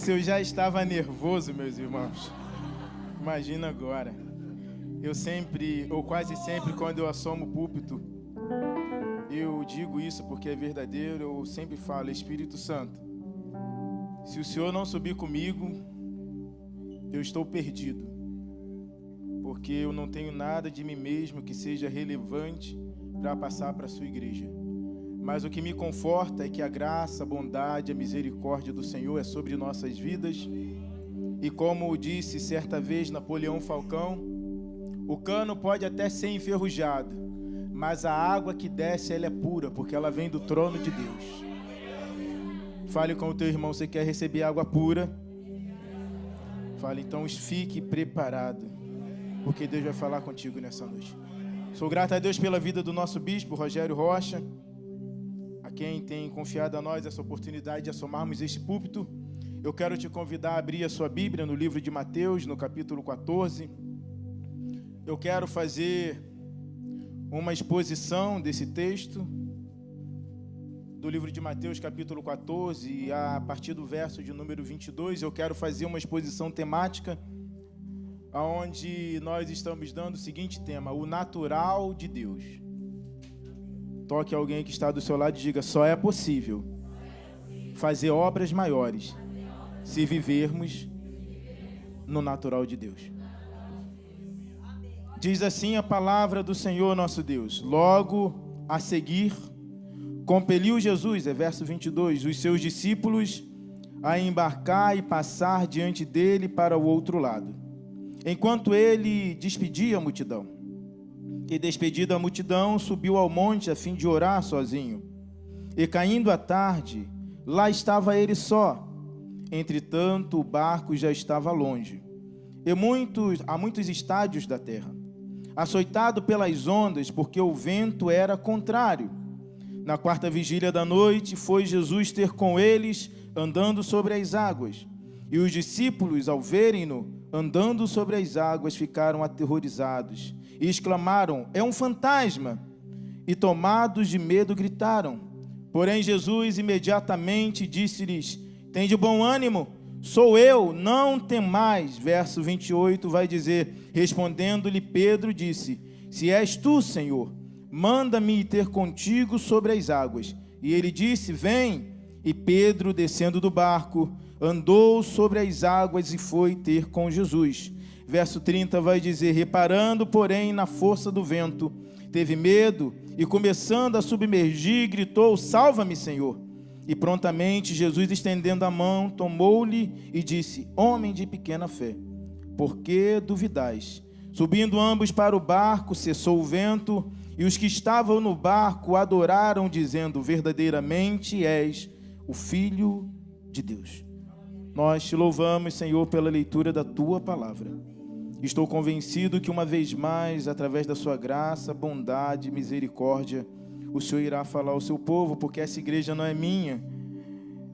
Se eu já estava nervoso, meus irmãos, imagina agora. Eu sempre, ou quase sempre, quando eu assomo o púlpito, eu digo isso porque é verdadeiro, eu sempre falo: Espírito Santo, se o Senhor não subir comigo, eu estou perdido, porque eu não tenho nada de mim mesmo que seja relevante para passar para a sua igreja. Mas o que me conforta é que a graça, a bondade, a misericórdia do Senhor é sobre nossas vidas. E como disse certa vez Napoleão Falcão, o cano pode até ser enferrujado, mas a água que desce, ela é pura, porque ela vem do trono de Deus. Fale com o teu irmão: você quer receber água pura? Fale, então fique preparado, porque Deus vai falar contigo nessa noite. Sou grato a Deus pela vida do nosso bispo, Rogério Rocha, a quem tem confiado a nós essa oportunidade de assomarmos este púlpito. Eu quero te convidar a abrir a sua Bíblia no livro de Mateus, no capítulo 14. Eu quero fazer uma exposição desse texto, do livro de Mateus, capítulo 14, e a partir do verso de número 22, eu quero fazer uma exposição temática, onde nós estamos dando o seguinte tema: o natural de Deus. Toque alguém que está do seu lado e diga: só é possível fazer obras maiores se vivermos no natural de Deus. Diz assim a palavra do Senhor nosso Deus: logo a seguir, compeliu Jesus, é verso 22, os seus discípulos a embarcar e passar diante dele para o outro lado, enquanto ele despedia a multidão. E despedida a multidão, subiu ao monte a fim de orar sozinho. E caindo a tarde, lá estava ele só. Entretanto, o barco já estava longe, e a muitos estádios da terra, açoitado pelas ondas, porque o vento era contrário. Na quarta vigília da noite, foi Jesus ter com eles, andando sobre as águas. E os discípulos, ao verem-no andando sobre as águas, ficaram aterrorizados e exclamaram: é um fantasma! E tomados de medo gritaram. Porém Jesus imediatamente disse-lhes: tende bom ânimo, sou eu, não temais. Verso 28 vai dizer: respondendo-lhe Pedro, disse: se és tu, Senhor, manda-me ir ter contigo sobre as águas. E ele disse: vem. E Pedro, descendo do barco, andou sobre as águas e foi ter com Jesus. Verso 30 vai dizer: reparando, porém, na força do vento, teve medo e, começando a submergir, gritou: salva-me, Senhor. E prontamente Jesus, estendendo a mão, tomou-lhe e disse: homem de pequena fé, por que duvidais? Subindo ambos para o barco, cessou o vento, e os que estavam no barco adoraram, dizendo: verdadeiramente és o Filho de Deus. Nós te louvamos, Senhor, pela leitura da tua palavra. Estou convencido que uma vez mais, através da sua graça, bondade e misericórdia, o Senhor irá falar ao seu povo, porque essa igreja não é minha,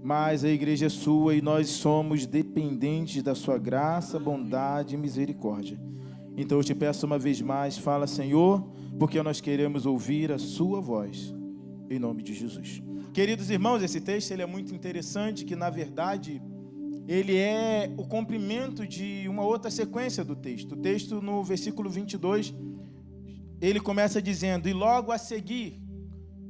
mas a igreja é sua, e nós somos dependentes da sua graça, bondade e misericórdia. Então eu te peço uma vez mais: fala, Senhor, porque nós queremos ouvir a sua voz, em nome de Jesus. Queridos irmãos, esse texto ele é muito interessante, que na verdade ele é o cumprimento de uma outra sequência do texto. O texto, no versículo 22, ele começa dizendo: e logo a seguir.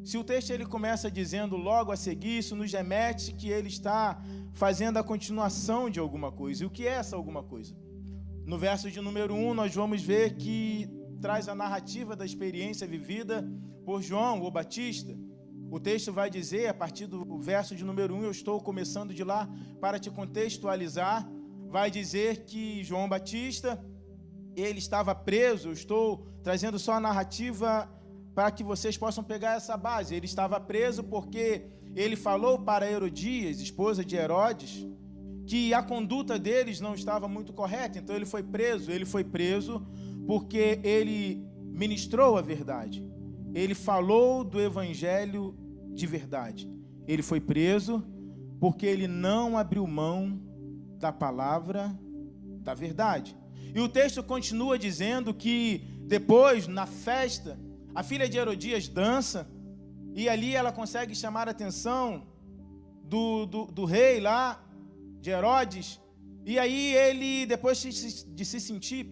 Se o texto ele começa dizendo logo a seguir, isso nos remete que ele está fazendo a continuação de alguma coisa. E o que é essa alguma coisa? No verso de número 1, nós vamos ver que traz a narrativa da experiência vivida por João, o Batista. O texto vai dizer, a partir do verso de número 1, eu estou começando de lá para te contextualizar, vai dizer que João Batista, ele estava preso. Eu estou trazendo só a narrativa para que vocês possam pegar essa base. Ele estava preso porque ele falou para Herodias, esposa de Herodes, que a conduta deles não estava muito correta. Então ele foi preso. Ele foi preso porque ele ministrou a verdade. Ele falou do evangelho de verdade. Ele foi preso porque ele não abriu mão da palavra da verdade. E o texto continua dizendo que depois, na festa, a filha de Herodias dança, e ali ela consegue chamar a atenção do rei lá, de Herodes. E aí ele, depois de se sentir,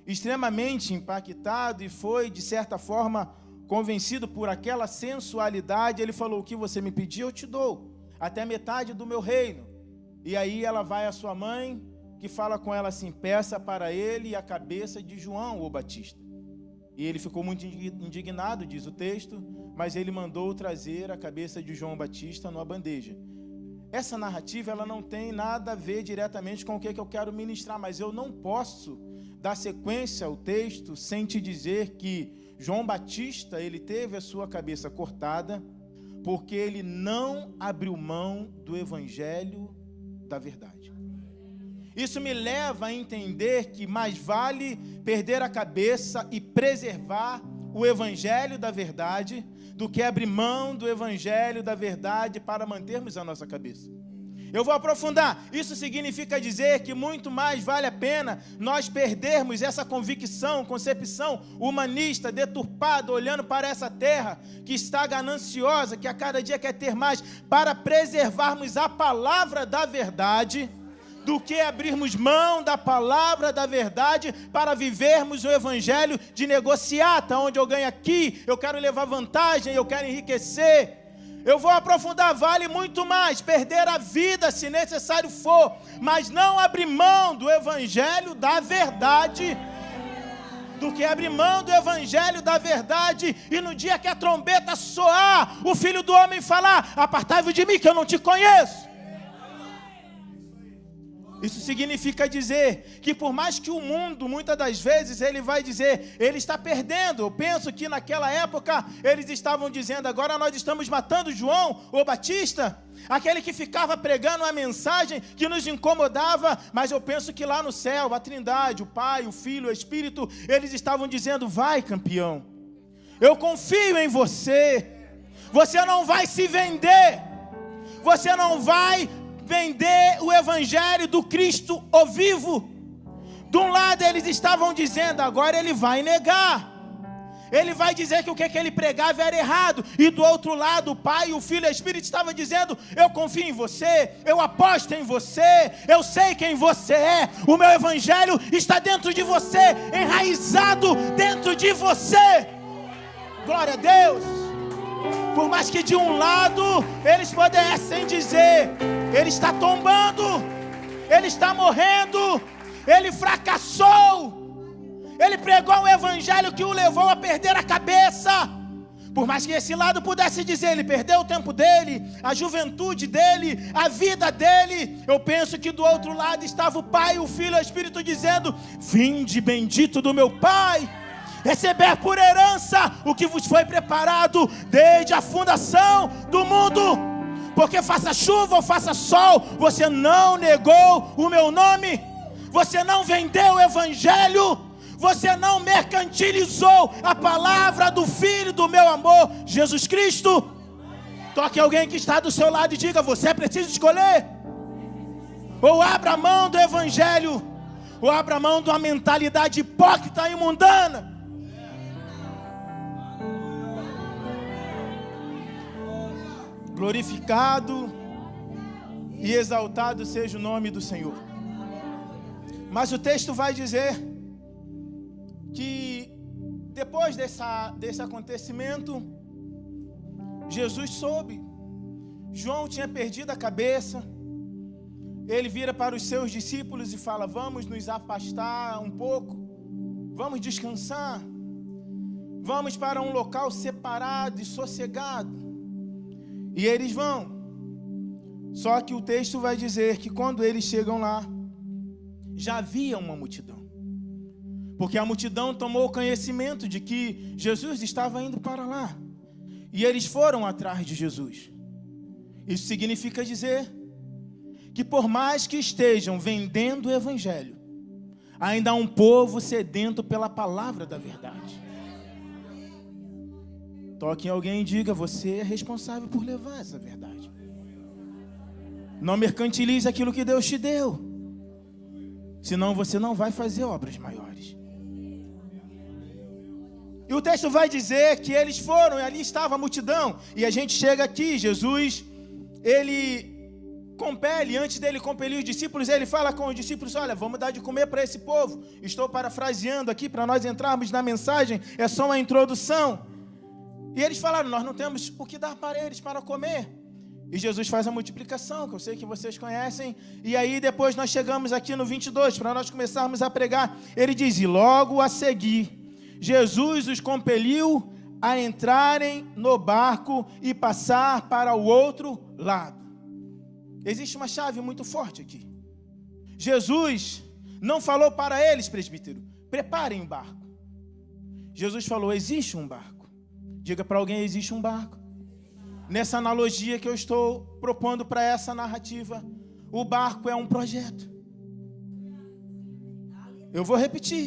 extremamente impactado e foi, de certa forma, convencido por aquela sensualidade, ele falou: o que você me pedir, eu te dou, até metade do meu reino. E aí ela vai à sua mãe, que fala com ela assim: peça para ele a cabeça de João o Batista. E ele ficou muito indignado, diz o texto, mas ele mandou trazer a cabeça de João Batista numa bandeja. Essa narrativa, ela não tem nada a ver diretamente com o que eu quero ministrar, mas eu não posso dar sequência ao texto sem te dizer que João Batista, ele teve a sua cabeça cortada porque ele não abriu mão do evangelho da verdade. Isso me leva a entender que mais vale perder a cabeça e preservar o evangelho da verdade do que abrir mão do evangelho da verdade para mantermos a nossa cabeça. Eu vou aprofundar. Isso significa dizer que muito mais vale a pena nós perdermos essa concepção humanista, deturpada, olhando para essa terra que está gananciosa, que a cada dia quer ter mais, para preservarmos a palavra da verdade, do que abrirmos mão da palavra da verdade para vivermos o evangelho de negociata, onde eu ganho aqui, eu quero levar vantagem, eu quero enriquecer. Eu vou aprofundar, vale muito mais perder a vida se necessário for, mas não abrir mão do evangelho da verdade, do que abrir mão do evangelho da verdade, e no dia que a trombeta soar, o Filho do Homem falar: apartai-vos de mim que eu não te conheço. Isso significa dizer que por mais que o mundo, muitas das vezes, ele vai dizer, ele está perdendo. Eu penso que naquela época, eles estavam dizendo: agora nós estamos matando João o Batista, aquele que ficava pregando uma mensagem que nos incomodava. Mas eu penso que lá no céu, a Trindade, o Pai, o Filho, o Espírito, eles estavam dizendo: vai, campeão, eu confio em você, você não vai se vender, você não vai vender o evangelho do Cristo o vivo. De um lado eles estavam dizendo: agora ele vai negar, ele vai dizer que o que ele pregava era errado. E do outro lado, o Pai, o Filho e o Espírito estavam dizendo: eu confio em você, eu aposto em você, eu sei quem você é, o meu evangelho está dentro de você, enraizado dentro de você. Glória a Deus. Por mais que de um lado eles pudessem dizer: ele está tombando, ele está morrendo, ele fracassou, ele pregou um evangelho que o levou a perder a cabeça. Por mais que esse lado pudesse dizer: ele perdeu o tempo dele, a juventude dele, a vida dele, eu penso que do outro lado estava o Pai, o Filho e o Espírito dizendo: vinde bendito do meu Pai, receber por herança o que vos foi preparado desde a fundação do mundo. Porque faça chuva ou faça sol, você não negou o meu nome, você não vendeu o evangelho, você não mercantilizou a palavra do Filho do meu amor, Jesus Cristo. Toque alguém que está do seu lado e diga: você precisa escolher. Ou abra mão do evangelho, ou abra mão de uma mentalidade hipócrita e mundana. Glorificado e exaltado seja o nome do Senhor. Mas o texto vai dizer que depois desse acontecimento, Jesus soube. João tinha perdido a cabeça. Ele vira para os seus discípulos e fala: vamos nos afastar um pouco, vamos descansar, vamos para um local separado e sossegado. E eles vão. Só que o texto vai dizer que quando eles chegam lá, já havia uma multidão. Porque a multidão tomou conhecimento de que Jesus estava indo para lá. E eles foram atrás de Jesus. Isso significa dizer que por mais que estejam vendendo o evangelho, ainda há um povo sedento pela palavra da verdade. Toque em alguém e diga: você é responsável por levar essa verdade. Não mercantilize aquilo que Deus te deu, senão você não vai fazer obras maiores. E o texto vai dizer que eles foram, e ali estava a multidão. E a gente chega aqui, Jesus, ele compele, antes dele compelir os discípulos, ele fala com os discípulos: olha, vamos dar de comer para esse povo. Estou parafraseando aqui para nós entrarmos na mensagem, é só uma introdução. E eles falaram: nós não temos o que dar para eles para comer. E Jesus faz a multiplicação, que eu sei que vocês conhecem. E aí depois nós chegamos aqui no 22, para nós começarmos a pregar. Ele diz: e logo a seguir, Jesus os compeliu a entrarem no barco e passar para o outro lado. Existe uma chave muito forte aqui. Jesus não falou para eles, presbítero: preparem um barco. Jesus falou: existe um barco. Diga para alguém: existe um barco. Nessa analogia que eu estou propondo para essa narrativa, o barco é um projeto. Eu vou repetir: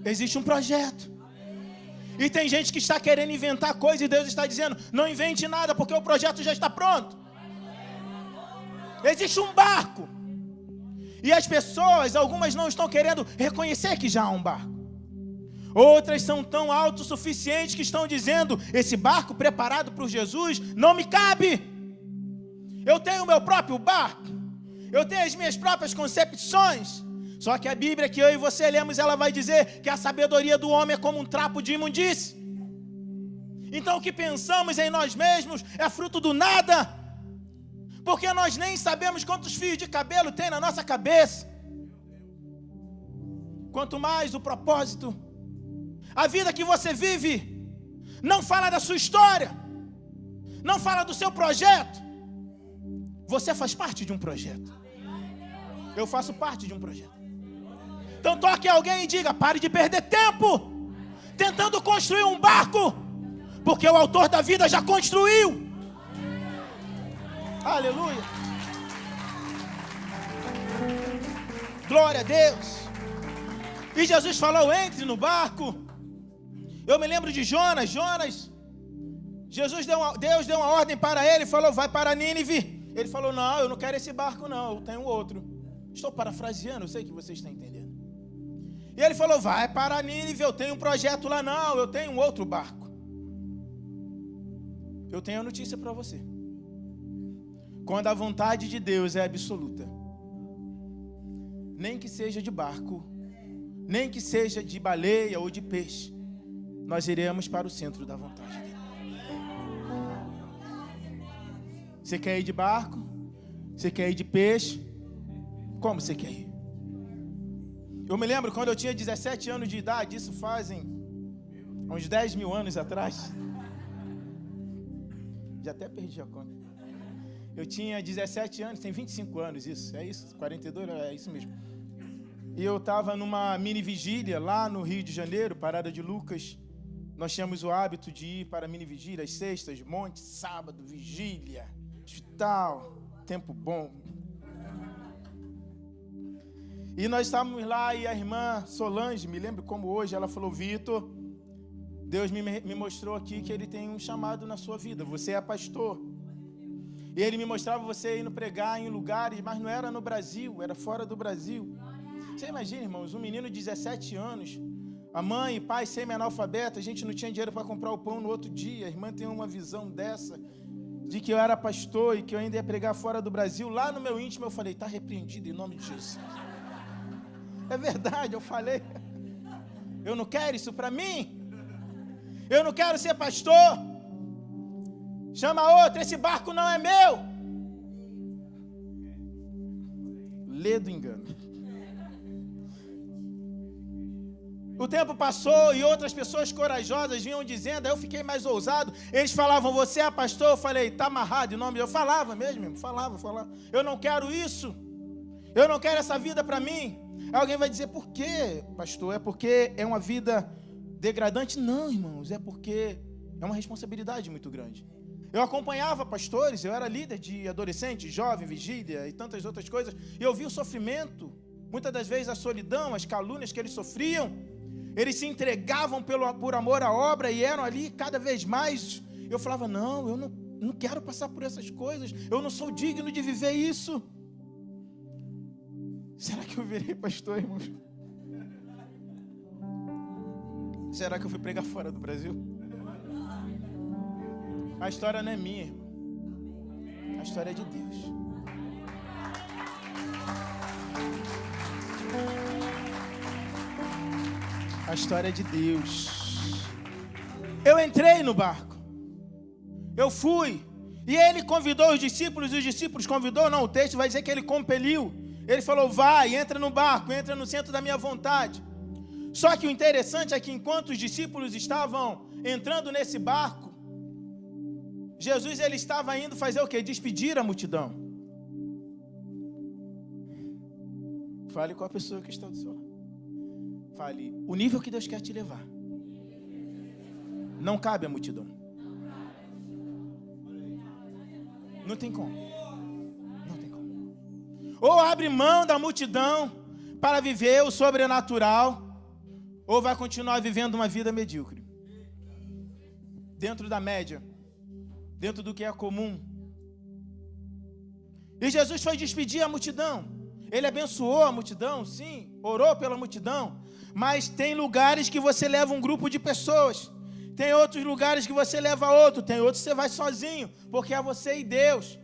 existe um projeto. E tem gente que está querendo inventar coisa e Deus está dizendo: não invente nada, porque o projeto já está pronto. Existe um barco. E as pessoas, algumas não estão querendo reconhecer que já há um barco. Outras são tão autossuficientes que estão dizendo: esse barco preparado por Jesus não me cabe. Eu tenho o meu próprio barco. Eu tenho as minhas próprias concepções. Só que a Bíblia que eu e você lemos, ela vai dizer que a sabedoria do homem é como um trapo de imundície. Então o que pensamos em nós mesmos é fruto do nada. Porque nós nem sabemos quantos fios de cabelo tem na nossa cabeça. Quanto mais o propósito. A vida que você vive não fala da sua história, não fala do seu projeto. Você faz parte de um projeto. Eu faço parte de um projeto. Então toque alguém e diga: pare de perder tempo tentando construir um barco, porque o autor da vida já construiu. Aleluia. Glória a Deus. E Jesus falou: entre no barco. Eu me lembro de Jonas. Deus deu uma ordem para ele, falou: vai para Nínive. Ele falou: não, eu não quero esse barco não, eu tenho outro. Estou parafraseando, eu sei que vocês estão entendendo. E ele falou: vai para Nínive, eu tenho um projeto lá. Não, eu tenho um outro barco. Eu tenho a notícia para você. Quando a vontade de Deus é absoluta, nem que seja de barco, nem que seja de baleia ou de peixe, nós iremos para o centro da vontade dele. Você quer ir de barco? Você quer ir de peixe? Como você quer ir? Eu me lembro quando eu tinha 17 anos de idade, isso fazem uns 10 mil anos atrás. Já até perdi a conta. Eu tinha 17 anos, tem 25 anos isso, é isso? 42, é isso mesmo. E eu estava numa mini vigília lá no Rio de Janeiro, Parada de Lucas. Nós tínhamos o hábito de ir para a mini vigília, às sextas, monte, sábado, vigília, hospital, tempo bom. E nós estávamos lá e a irmã Solange, me lembro como hoje, ela falou: Vitor, Deus me mostrou aqui que Ele tem um chamado na sua vida, você é pastor. E Ele me mostrava você indo pregar em lugares, mas não era no Brasil, era fora do Brasil. Você imagina, irmãos, um menino de 17 anos, a mãe e pai semi-analfabeta, a gente não tinha dinheiro para comprar o pão no outro dia. A irmã tem uma visão dessa, de que eu era pastor e que eu ainda ia pregar fora do Brasil. Lá no meu íntimo eu falei: está repreendido em nome de Jesus. É verdade, eu falei: eu não quero isso para mim. Eu não quero ser pastor. Chama outro, esse barco não é meu. Lê do engano. O tempo passou e outras pessoas corajosas vinham dizendo, aí eu fiquei mais ousado. Eles falavam: você é pastor? Eu falei: está amarrado em nome. Eu falava mesmo, falava. Eu não quero isso. Eu não quero essa vida para mim. Aí alguém vai dizer: por quê, pastor? É porque é uma vida degradante? Não, irmãos, é porque é uma responsabilidade muito grande. Eu acompanhava pastores, eu era líder de adolescente, jovem, vigília e tantas outras coisas, e eu vi o sofrimento, muitas das vezes a solidão, as calúnias que eles sofriam. Eles se entregavam por amor à obra e eram ali cada vez mais. Eu falava: não, eu não quero passar por essas coisas, eu não sou digno de viver isso. Será que eu virei pastor, irmãos? Será que eu fui pregar fora do Brasil? A história não é minha, irmão. A história é de Deus. A história é de Deus. Eu entrei no barco. Eu fui. E ele convidou os discípulos, e os discípulos convidou, não, o texto vai dizer que ele compeliu. Ele falou, vai, entra no barco, entra no centro da minha vontade. Só que o interessante é que enquanto os discípulos estavam entrando nesse barco, Jesus ele estava indo fazer o quê? Despedir a multidão. Fale com a pessoa que está do seu lado. Fale o nível que Deus quer te levar. Não cabe a multidão. Não tem como. Não tem como. Ou abre mão da multidão para viver o sobrenatural, ou vai continuar vivendo uma vida medíocre. Dentro da média. Dentro do que é comum. E Jesus foi despedir a multidão. Ele abençoou a multidão, sim. Orou pela multidão. Mas tem lugares que você leva um grupo de pessoas. Tem outros lugares que você leva outro. Tem outros que você vai sozinho. Porque é você e Deus.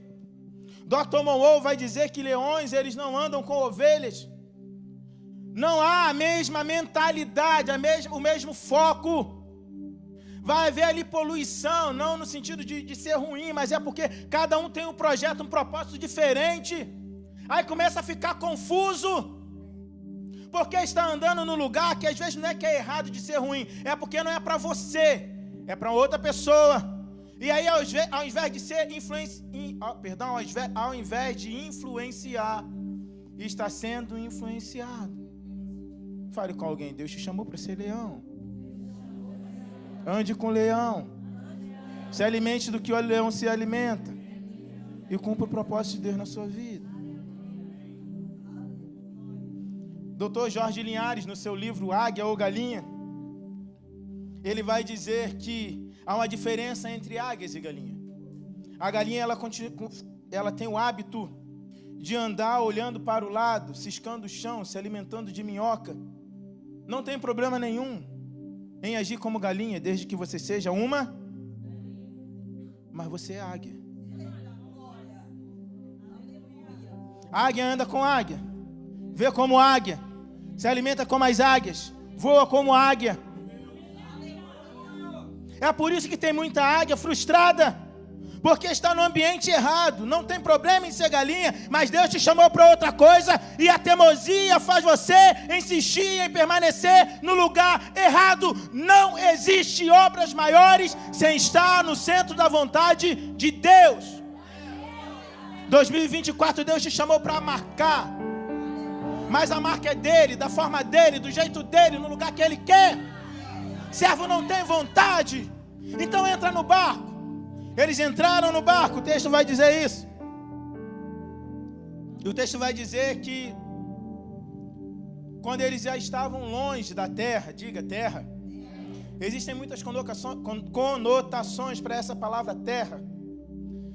Dr. Monroe vai dizer que leões, eles não andam com ovelhas. Não há a mesma mentalidade, o mesmo foco. Vai haver ali poluição, não no sentido de ser ruim, mas é porque cada um tem um projeto, um propósito diferente. Aí começa a ficar confuso. Porque está andando no lugar que às vezes não é que é errado de ser ruim, é porque não é para você, é para outra pessoa. E aí ao invés de ser ao invés de influenciar, está sendo influenciado. Fale com alguém, Deus te chamou para ser leão. Ande com o leão. Se alimente do que o leão se alimenta. E cumpra o propósito de Deus na sua vida. Dr. Jorge Linhares, no seu livro Águia ou Galinha, ele vai dizer que há uma diferença entre águias e galinha. A galinha ela tem o hábito de andar olhando para o lado, ciscando o chão, se alimentando de minhoca. Não tem problema nenhum em agir como galinha, desde que você seja uma, mas você é águia. Águia anda com águia, vê como águia, se alimenta como as águias, voa como águia. É por isso que tem muita águia frustrada, porque está no ambiente errado. Não tem problema em ser galinha, mas Deus te chamou para outra coisa, e a teimosia faz você insistir em permanecer no lugar errado. Não existe obras maiores sem estar no centro da vontade de Deus. 2024 Deus te chamou para marcar, mas a marca é dele, da forma dele, do jeito dele, no lugar que ele quer. Servo não tem vontade, então entra no barco. Eles entraram no barco, o texto vai dizer isso. E o texto vai dizer que quando eles já estavam longe da terra, diga terra. Existem muitas conotações para essa palavra terra.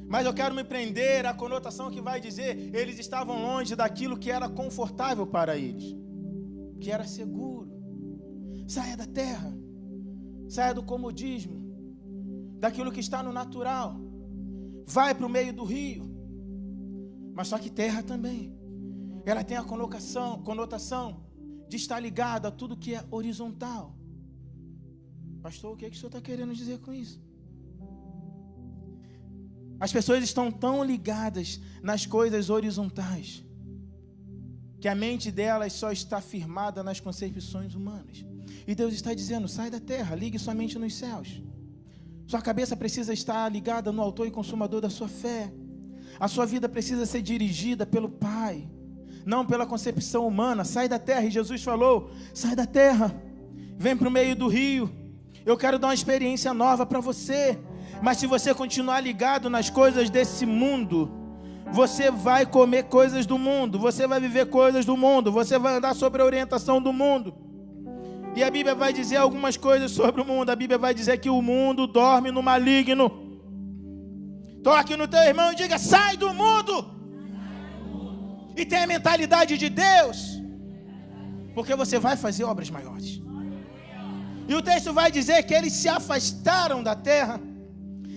Mas eu quero me prender à conotação que vai dizer, eles estavam longe daquilo que era confortável para eles, que era seguro. Saia da terra, saia do comodismo, daquilo que está no natural. Vai para o meio do rio. Mas só que terra também, ela tem a conotação de estar ligada a tudo que é horizontal. Pastor, o que é que o senhor está querendo dizer com isso? As pessoas estão tão ligadas nas coisas horizontais que a mente delas só está firmada nas concepções humanas. E Deus está dizendo, sai da terra, ligue sua mente nos céus. Sua cabeça precisa estar ligada no autor e consumador da sua fé. A sua vida precisa ser dirigida pelo Pai, não pela concepção humana. Sai da terra, e Jesus falou, sai da terra, vem para o meio do rio. Eu quero dar uma experiência nova para você. Mas se você continuar ligado nas coisas desse mundo, você vai comer coisas do mundo, você vai viver coisas do mundo, você vai andar sobre a orientação do mundo. E a Bíblia vai dizer algumas coisas sobre o mundo. A Bíblia vai dizer que o mundo dorme no maligno. Toque no teu irmão e diga, sai do mundo. E tenha a mentalidade de Deus, porque você vai fazer obras maiores. E o texto vai dizer que eles se afastaram da terra,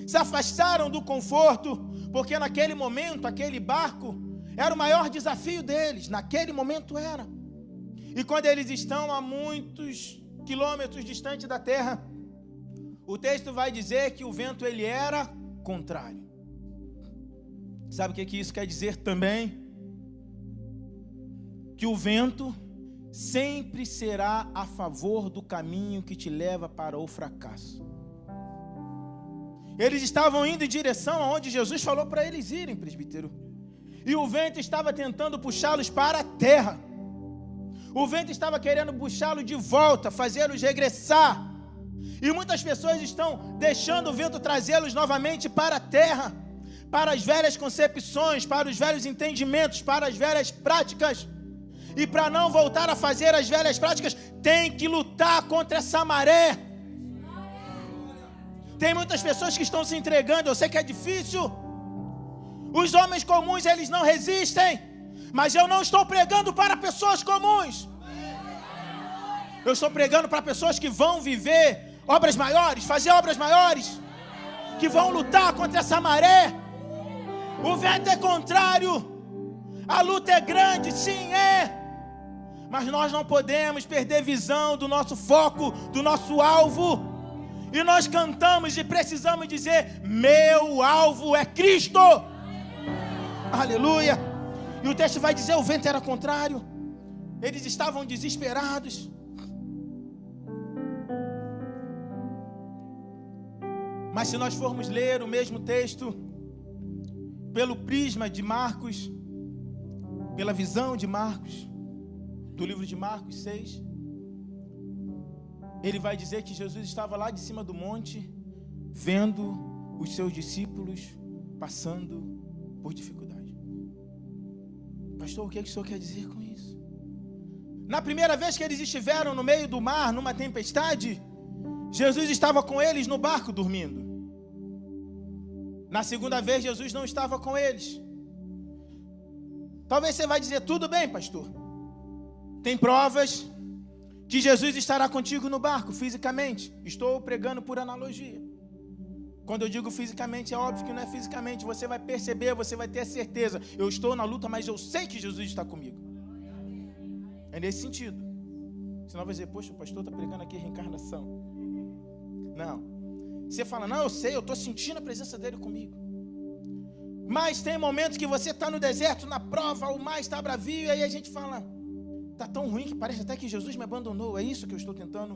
se afastaram do conforto, porque naquele momento, aquele barco era o maior desafio deles. Naquele momento era. E quando eles estão a muitos quilômetros distante da terra, o texto vai dizer que o vento ele era contrário. Sabe o que isso quer dizer também? Que o vento sempre será a favor do caminho que te leva para o fracasso. Eles estavam indo em direção aonde Jesus falou para eles irem, presbítero. E o vento estava tentando puxá-los para a terra. O vento estava querendo puxá-los de volta, fazê-los regressar. E muitas pessoas estão deixando o vento trazê-los novamente para a terra, para as velhas concepções, para os velhos entendimentos, para as velhas práticas. E para não voltar a fazer as velhas práticas, tem que lutar contra essa maré. Tem muitas pessoas que estão se entregando, eu sei que é difícil. Os homens comuns, eles não resistem. Mas eu não estou pregando para pessoas comuns. Eu estou pregando para pessoas que vão viver obras maiores, fazer obras maiores, que vão lutar contra essa maré. O vento é contrário, a luta é grande, sim é. Mas nós não podemos perder visão do nosso foco, do nosso alvo. E nós cantamos e precisamos dizer: meu alvo é Cristo. Aleluia. E o texto vai dizer: o vento era contrário. Eles estavam desesperados. Mas se nós formos ler o mesmo texto pelo prisma de Marcos, pela visão de Marcos, do livro de Marcos 6, ele vai dizer que Jesus estava lá de cima do monte, vendo os seus discípulos passando por dificuldade. Pastor, o que o senhor quer dizer com isso? Na primeira vez que eles estiveram no meio do mar, numa tempestade, Jesus estava com eles no barco dormindo. Na segunda vez, Jesus não estava com eles. Talvez você vai dizer: tudo bem, pastor. Tem provas que Jesus estará contigo no barco, fisicamente. Estou pregando por analogia. Quando eu digo fisicamente, é óbvio que não é fisicamente. Você vai perceber, você vai ter a certeza. Eu estou na luta, mas eu sei que Jesus está comigo. É nesse sentido. Senão vai dizer: poxa, o pastor está pregando aqui reencarnação. Não. Você fala: não, eu sei, eu estou sentindo a presença dele comigo. Mas tem momentos que você está no deserto, na prova, o mar está bravio, e aí a gente fala: está tão ruim que parece até que Jesus me abandonou. É isso que eu estou tentando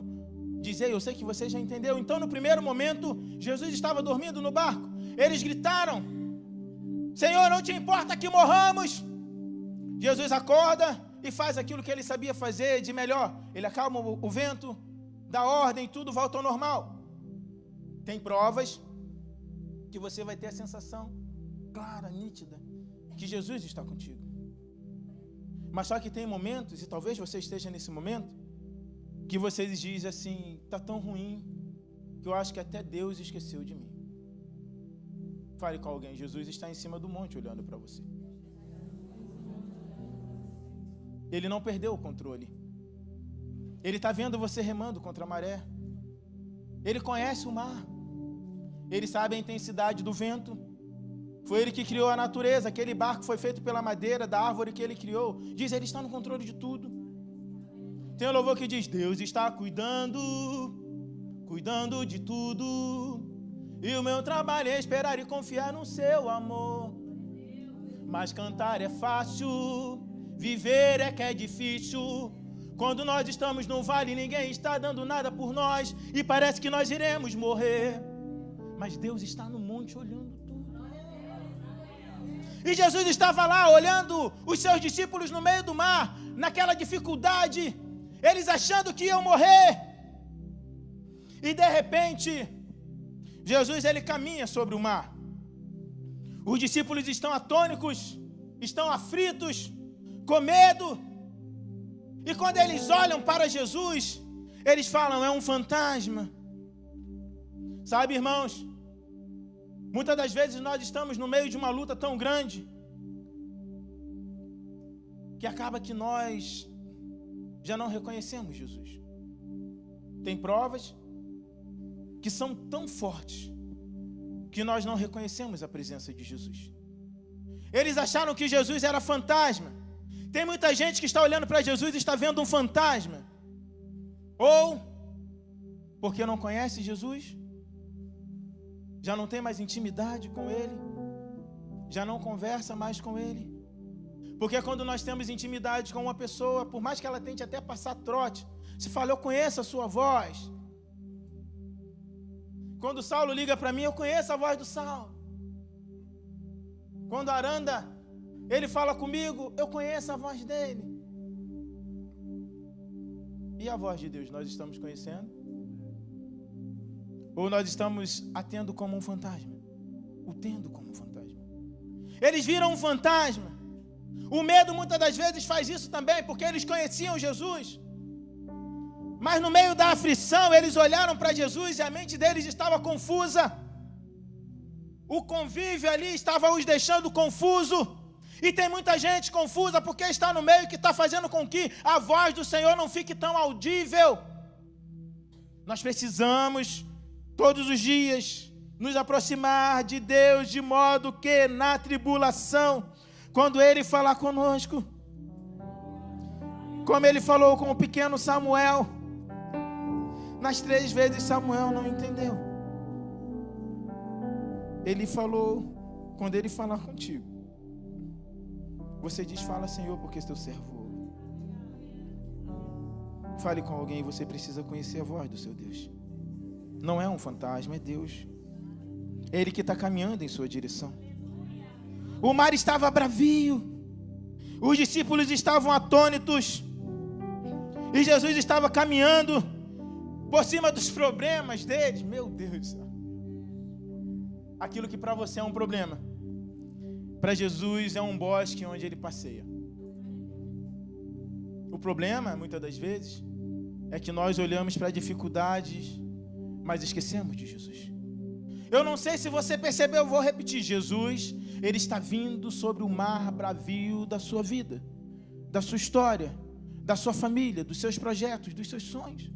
dizer, eu sei que você já entendeu. Então, no primeiro momento, Jesus estava dormindo no barco. Eles gritaram: Senhor, não te importa que morramos? Jesus acorda e faz aquilo que ele sabia fazer de melhor. Ele acalma o vento, dá ordem, tudo volta ao normal. Tem provas que você vai ter a sensação clara, nítida, que Jesus está contigo. Mas só que tem momentos, e talvez você esteja nesse momento, que você diz assim: está tão ruim que eu acho que até Deus esqueceu de mim. Fale com alguém: Jesus está em cima do monte olhando para você. Ele não perdeu o controle. Ele está vendo você remando contra a maré. Ele conhece o mar. Ele sabe a intensidade do vento. Foi ele que criou a natureza. Aquele barco foi feito pela madeira da árvore que ele criou. Diz: ele está no controle de tudo. Tem um louvor que diz: Deus está cuidando de tudo. E o meu trabalho é esperar e confiar no seu amor. Mas cantar é fácil, viver é que é difícil. Quando nós estamos no vale, ninguém está dando nada por nós e parece que nós iremos morrer. Mas Deus está no monte olhando tudo. E Jesus estava lá olhando os seus discípulos no meio do mar, naquela dificuldade, eles achando que iam morrer. E de repente, Jesus ele caminha sobre o mar. Os discípulos estão atônicos, estão aflitos, com medo. E quando eles olham para Jesus, eles falam: é um fantasma. Sabe, irmãos, muitas das vezes nós estamos no meio de uma luta tão grande que acaba que nós já não reconhecemos Jesus. Tem provas que são tão fortes que nós não reconhecemos a presença de Jesus. Eles acharam que Jesus era fantasma. Tem muita gente que está olhando para Jesus e está vendo um fantasma. Ou Porque não conhece Jesus? Já não tem mais intimidade com Ele? Já não conversa mais com Ele? Porque quando nós temos intimidade com uma pessoa, por mais que ela tente até passar trote, se fala, eu conheço a sua voz. Quando o Saulo liga para mim, eu conheço a voz do Saulo. Quando a Aranda, ele fala comigo, eu conheço a voz dele. E a voz de Deus, nós estamos conhecendo? Ou nós estamos a tendo como um fantasma? O tendo como um fantasma. Eles viram um fantasma. O medo muitas das vezes faz isso também, porque eles conheciam Jesus. Mas no meio da aflição, eles olharam para Jesus e a mente deles estava confusa. O convívio ali estava os deixando confuso. E tem muita gente confusa porque está no meio que está fazendo com que a voz do Senhor não fique tão audível. Nós precisamos, todos os dias, nos aproximar de Deus de modo que na tribulação, quando Ele falar conosco, como Ele falou com o pequeno Samuel, nas 3 vezes Samuel não entendeu. Ele falou, quando Ele falar contigo, você diz, fala Senhor, porque és teu servo. Fale com alguém, você precisa conhecer a voz do seu Deus. Não é um fantasma, é Deus. É Ele que está caminhando em sua direção. O mar estava bravio. Os discípulos estavam atônitos. E Jesus estava caminhando por cima dos problemas deles. Meu Deus do céu. Aquilo que para você é um problema, para Jesus é um bosque onde Ele passeia. O problema, muitas das vezes, é que nós olhamos para dificuldades, mas esquecemos de Jesus. Eu não sei se você percebeu, eu vou repetir. Jesus, Ele está vindo sobre o mar bravio da sua vida, da sua história, da sua família, dos seus projetos, dos seus sonhos.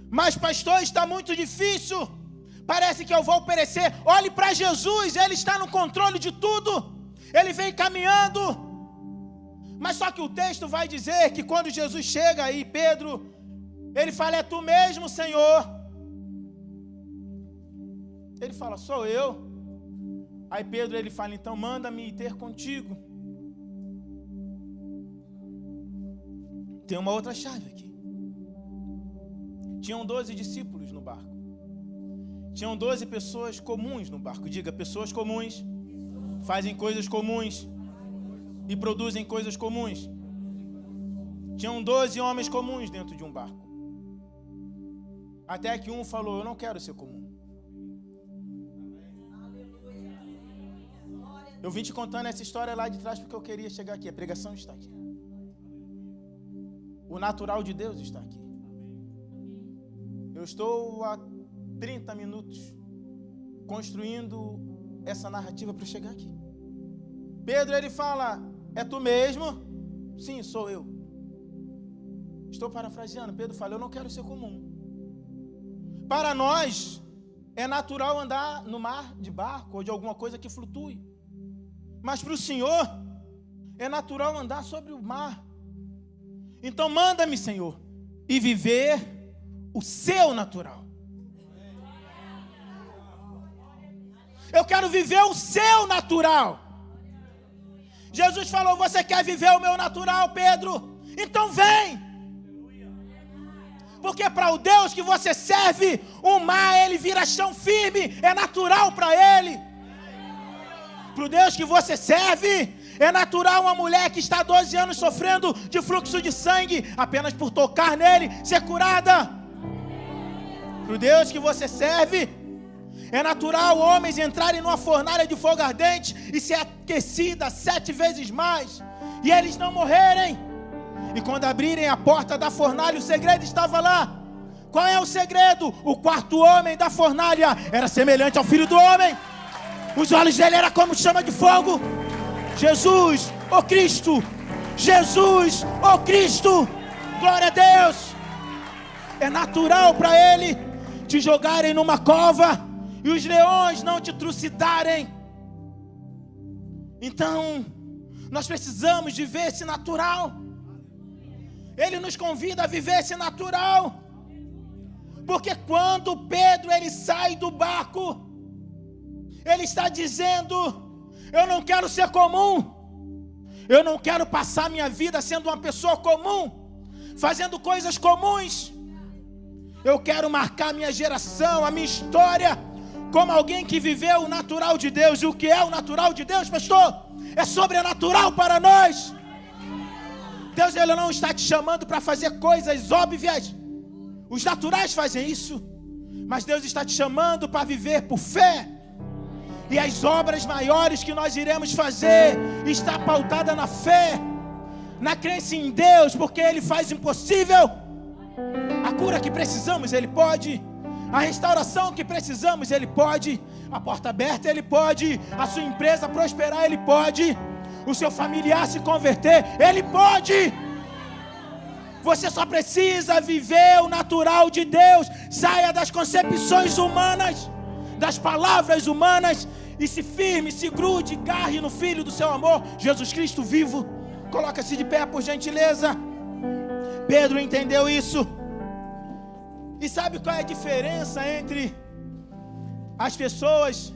Mas pastor, está muito difícil, parece que eu vou perecer. Olhe para Jesus, Ele está no controle de tudo, Ele vem caminhando. Mas só que o texto vai dizer que quando Jesus chega aí, Pedro, ele fala, é tu mesmo, Senhor? Ele fala, sou eu. Aí Pedro, ele fala, então manda-me ir ter contigo. Tem uma outra chave aqui. Tinham 12 discípulos no barco. Tinham 12 pessoas comuns no barco. Diga, pessoas comuns fazem coisas comuns e produzem coisas comuns. Tinham 12 homens comuns dentro de um barco. Até que um falou, eu não quero ser comum. Eu vim te contando essa história lá de trás porque eu queria chegar aqui. A pregação está aqui. O natural de Deus está aqui. Eu estou há 30 minutos construindo essa narrativa para chegar aqui. Pedro, ele fala, é tu mesmo? Sim, sou eu. Estou parafraseando. Pedro fala, eu não quero ser comum. Para nós, é natural andar no mar de barco ou de alguma coisa que flutue. Mas para o Senhor, é natural andar sobre o mar. Então manda-me, Senhor, e viver o seu natural. Eu quero viver o seu natural. Jesus falou, você quer viver o meu natural, Pedro? Então vem. Porque para o Deus que você serve, o mar, ele vira chão firme. É natural para ele. Para o Deus que você serve, é natural uma mulher que está há 12 anos sofrendo de fluxo de sangue, apenas por tocar nele, ser curada. Para o Deus que você serve, é natural homens entrarem numa fornalha de fogo ardente e ser aquecida 7 vezes mais, e eles não morrerem. E quando abrirem a porta da fornalha, o segredo estava lá. Qual é o segredo? O quarto homem da fornalha era semelhante ao Filho do Homem. Os olhos dele eram como chama de fogo. Jesus, ó Cristo. Jesus, ó Cristo. Glória a Deus. É natural para ele te jogarem numa cova e os leões não te trucidarem. Então, nós precisamos de ver esse natural. Ele nos convida a viver esse natural. Porque quando Pedro ele sai do barco, ele está dizendo: eu não quero ser comum, eu não quero passar minha vida sendo uma pessoa comum, fazendo coisas comuns. Eu quero marcar minha geração, a minha história, como alguém que viveu o natural de Deus. E o que é o natural de Deus, pastor? É sobrenatural para nós. Deus ele não está te chamando para fazer coisas óbvias. Os naturais fazem isso, mas Deus está te chamando para viver por fé. E as obras maiores que nós iremos fazer está pautada na fé, na crença em Deus, porque Ele faz o impossível. A cura que precisamos, Ele pode. A restauração que precisamos, Ele pode. A porta aberta, Ele pode. A sua empresa prosperar, Ele pode. O seu familiar se converter, Ele pode. Você só precisa viver o natural de Deus. Saia das concepções humanas, das palavras humanas, e se firme, se grude, garre no Filho do seu amor, Jesus Cristo vivo. Coloca-se de pé, por gentileza. Pedro entendeu isso. E sabe qual é a diferença entre as pessoas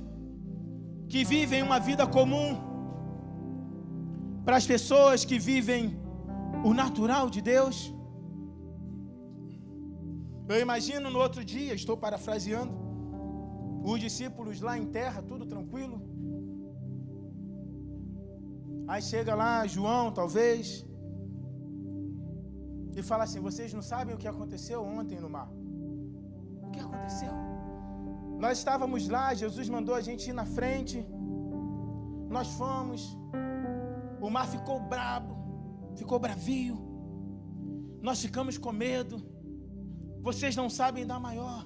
que vivem uma vida comum para as pessoas que vivem o natural de Deus? Eu imagino no outro dia, estou parafraseando, os discípulos lá em terra, tudo tranquilo. Aí chega lá João, talvez, e fala assim: vocês não sabem o que aconteceu ontem no mar? O que aconteceu? Nós estávamos lá, Jesus mandou a gente ir na frente, nós fomos, o mar ficou brabo, ficou bravio, nós ficamos com medo. Vocês não sabem da maior.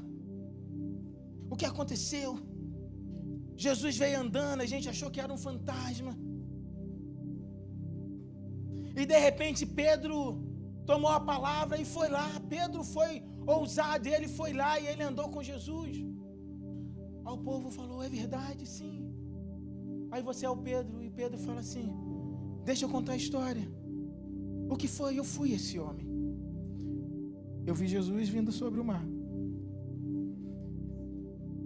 O que aconteceu? Jesus veio andando, a gente achou que era um fantasma. E de repente Pedro tomou a palavra e foi lá. Pedro foi ousado, ele foi lá e ele andou com Jesus. Aí o povo falou: é verdade, sim. Aí você é o Pedro, e Pedro fala assim: deixa eu contar a história. O que foi? Eu fui esse homem. Eu vi Jesus vindo sobre o mar.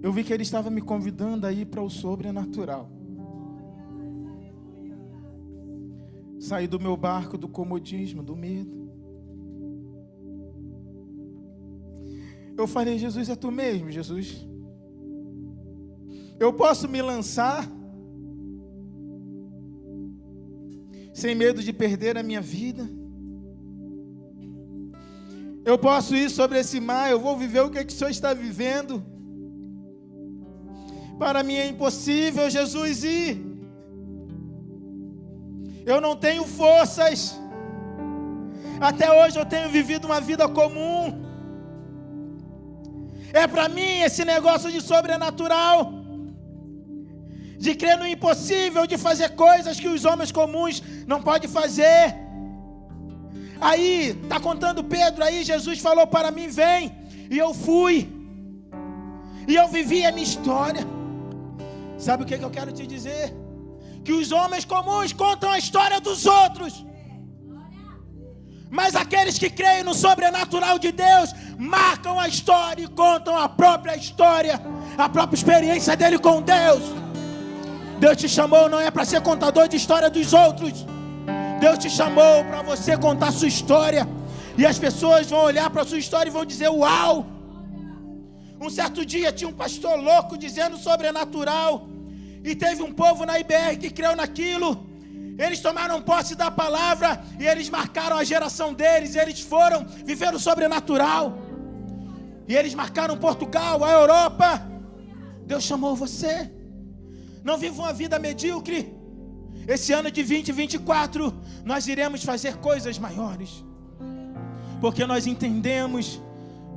Eu vi que Ele estava me convidando a ir para o sobrenatural. Saí do meu barco, do comodismo, do medo. Eu falei: Jesus, é Tu mesmo, Jesus. Eu posso me lançar sem medo de perder a minha vida. Eu posso ir sobre esse mar, eu vou viver o que o Senhor está vivendo. Para mim é impossível, Jesus, ir. Eu não tenho forças. Até hoje eu tenho vivido uma vida comum. É para mim esse negócio de sobrenatural, de crer no impossível, de fazer coisas que os homens comuns não podem fazer. Aí, está contando Pedro, aí Jesus falou para mim: vem. E eu fui. E eu vivi a minha história. Sabe o que eu quero te dizer? Que os homens comuns contam a história dos outros, mas aqueles que creem no sobrenatural de Deus marcam a história e contam a própria história, a própria experiência dele com Deus. Deus te chamou não é para ser contador de história dos outros. Deus te chamou para você contar a sua história. E as pessoas vão olhar para a sua história e vão dizer: uau! Um certo dia tinha um pastor louco dizendo sobrenatural. E teve um povo na IBR que creu naquilo. Eles tomaram posse da palavra e eles marcaram a geração deles. Eles foram viver o sobrenatural. E eles marcaram Portugal, a Europa. Deus chamou você. Não viva uma vida medíocre. Esse ano de 2024, nós iremos fazer coisas maiores. Porque nós entendemos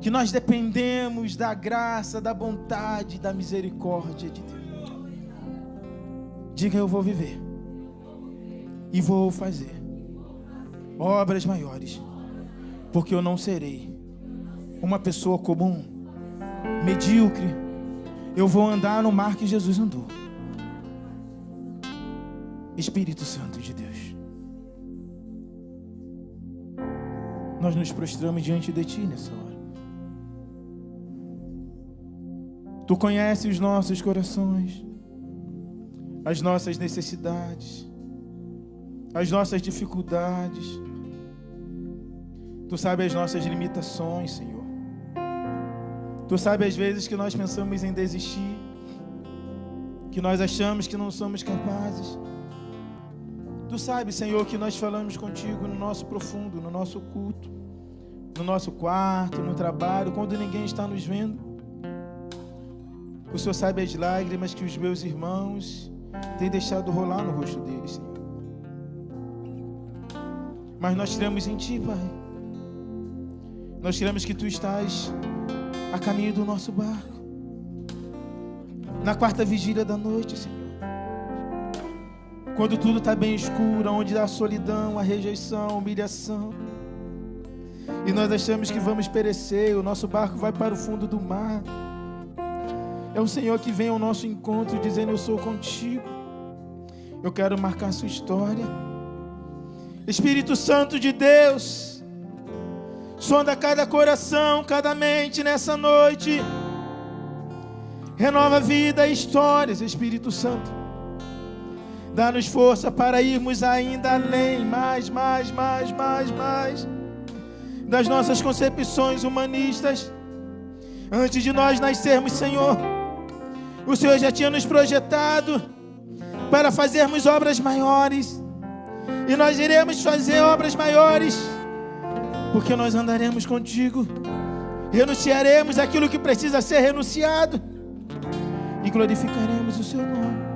que nós dependemos da graça, da bondade, da misericórdia de Deus. Diga: eu vou viver e vou fazer obras maiores, porque eu não serei uma pessoa comum, medíocre. Eu vou andar no mar que Jesus andou. Espírito Santo de Deus, nós nos prostramos diante de Ti nessa hora. Tu conheces os nossos corações, as nossas necessidades, as nossas dificuldades. Tu sabes as nossas limitações, Senhor. Tu sabes as vezes que nós pensamos em desistir, que nós achamos que não somos capazes. Tu sabes, Senhor, que nós falamos contigo no nosso profundo, no nosso culto, no nosso quarto, no trabalho, quando ninguém está nos vendo. O Senhor sabe as lágrimas que os meus irmãos têm deixado rolar no rosto deles, Senhor. Mas nós cremos em Ti, Pai. Nós cremos que Tu estás a caminho do nosso barco, na quarta vigília da noite, Senhor. Quando tudo está bem escuro, onde há a solidão, a rejeição, a humilhação, e nós achamos que vamos perecer, o nosso barco vai para o fundo do mar. É o Senhor que vem ao nosso encontro dizendo: eu sou contigo, eu quero marcar a sua história. Espírito Santo de Deus, sonda cada coração, cada mente nessa noite. Renova a vida e histórias, Espírito Santo. Dá-nos força para irmos ainda além, mais das nossas concepções humanistas. Antes de nós nascermos, Senhor, o Senhor já tinha nos projetado para fazermos obras maiores. E nós iremos fazer obras maiores, porque nós andaremos contigo. Renunciaremos aquilo que precisa ser renunciado e glorificaremos o Seu nome.